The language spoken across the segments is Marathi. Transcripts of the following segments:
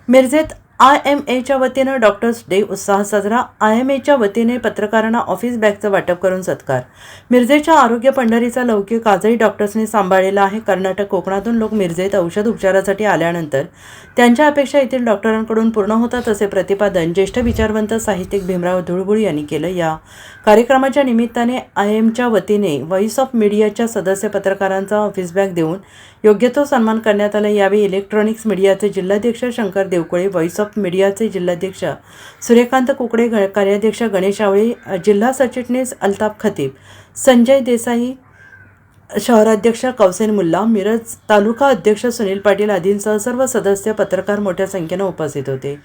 मिरजेत IMAच्या वतीनं डॉक्टर्स डे उत्साह साजरा। IMAच्या वतीने पत्रकारांना ऑफिस बॅगचं वाटप करून सत्कार। मिरजेच्या आरोग्य पंढरीचा लौकिक आजही डॉक्टर्सनी सांभाळलेला आहे। कर्नाटक कोकणातून लोक मिरजेत औषध उपचारासाठी आल्यानंतर त्यांच्या अपेक्षा येथील डॉक्टरांकडून पूर्ण होतात असे प्रतिपादन ज्येष्ठ विचारवंत साहित्यिक भीमराव धुळबुळ यांनी केलं। या कार्यक्रमाच्या निमित्ताने IMच्या वतीने व्हॉइस ऑफ मीडियाच्या सदस्य पत्रकारांचा ऑफिस बॅग देऊन योग्य तो सन्मान करण्यात आला। यावेळी इलेक्ट्रॉनिक्स मीडियाचे जिल्हाध्यक्ष शंकर देवकोळे, व्हॉइस ऑफ मीडियाचे जिल्हाध्यक्ष सूर्यकांत कुकडे, कार्याध्यक्ष गणेश आवळे, जिल्हा सरचिटणीस अल्ताफ खतीब, संजय देसाई, शहराध्यक्ष कौसेन मुल्ला, मिरज तालुका अध्यक्ष सुनील पाटील आदींसह सर्व सदस्य पत्रकार मोठ्या संख्येने उपस्थित होते।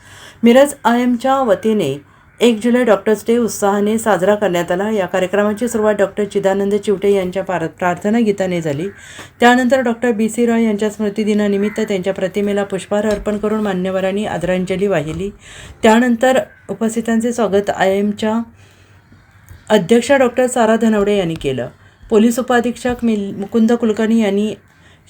मिरज IMच्या वतीने 1 जुलै डॉक्टर्स डे उत्साहाने साजरा करण्यात आला। या कार्यक्रमाची सुरुवात डॉक्टर चिदानंद चिवटे यांच्या प्रार्थना गीताने झाली। त्यानंतर डॉक्टर BC रॉय यांच्या स्मृतिदिनानिमित्त त्यांच्या प्रतिमेला पुष्पहार अर्पण करून मान्यवरांनी आदरांजली वाहिली। त्यानंतर उपस्थितांचे स्वागत IMच्या अध्यक्ष डॉक्टर सारा धनवडे यांनी केलं। पोलीस उपाधीक्षक मुकुंद कुलकर्णी यांनी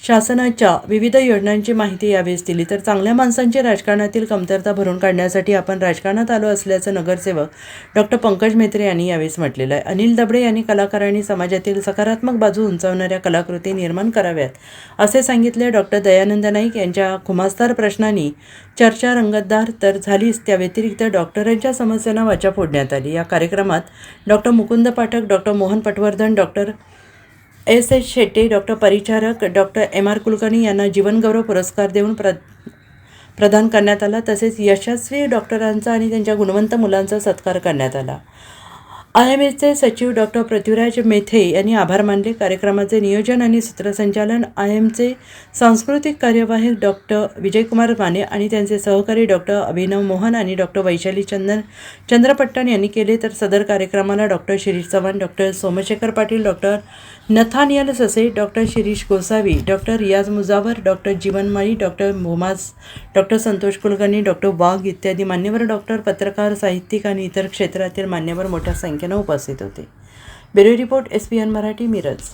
शासनाच्या विविध योजनांची माहिती यावेळेस दिली। तर चांगल्या माणसांची राजकारणातील कमतरता भरून काढण्यासाठी आपण राजकारणात आलो असल्याचं नगरसेवक डॉक्टर पंकज मेत्रे यांनी यावेळेस म्हटलेलं आहे। अनिल दबडे यांनी कलाकारांनी समाजातील सकारात्मक बाजू उंचावणाऱ्या कलाकृती निर्माण कराव्यात असे सांगितले। डॉक्टर दयानंद नाईक यांच्या खुमासदार प्रश्नांनी चर्चा रंगतदार तर झालीच, त्या व्यतिरिक्त डॉक्टरांच्या समस्यांना वाचा फोडण्यात आली। या कार्यक्रमात doctor Mukund Pathak, doctor Mohan Patwardhan, doctor SS Shette, doctor Paricharak doctor MR Kulkarni यांना जीवनगौरव पुरस्कार देऊन प्रदान करण्यात आला। तसेच यशस्वी डॉक्टरांचा आणि त्यांच्या गुणवंत मुलांचा सत्कार करण्यात आला। IMAचे सचिव डॉक्टर पृथ्वीराज मेथे यांनी आभार मानले। कार्यक्रमाचे नियोजन आणि सूत्रसंचालन IMचे सांस्कृतिक कार्यवाह डॉक्टर विजयकुमार माने आणि त्यांचे सहकारी डॉक्टर अभिनव मोहन आणि डॉक्टर वैशाली चंद्रपट्टण यांनी केले। तर सदर कार्यक्रमाला doctor Shirish Chavan, doctor Somshekhar Patil, doctor Nathaniel Sase, doctor Shirish Gosavi, doctor Riyaz Mujawar, doctor Jeevan Mali, doctor मोमाज, डॉक्टर संतोष कुलकर्णी, डॉक्टर वाघ इत्यादी मान्यवर डॉक्टर, पत्रकार, साहित्यिक आणि इतर क्षेत्रातील मान्यवर मोठ्या संख्येने उपस्थित होते। Bureau report SPN Marathi, Miraj.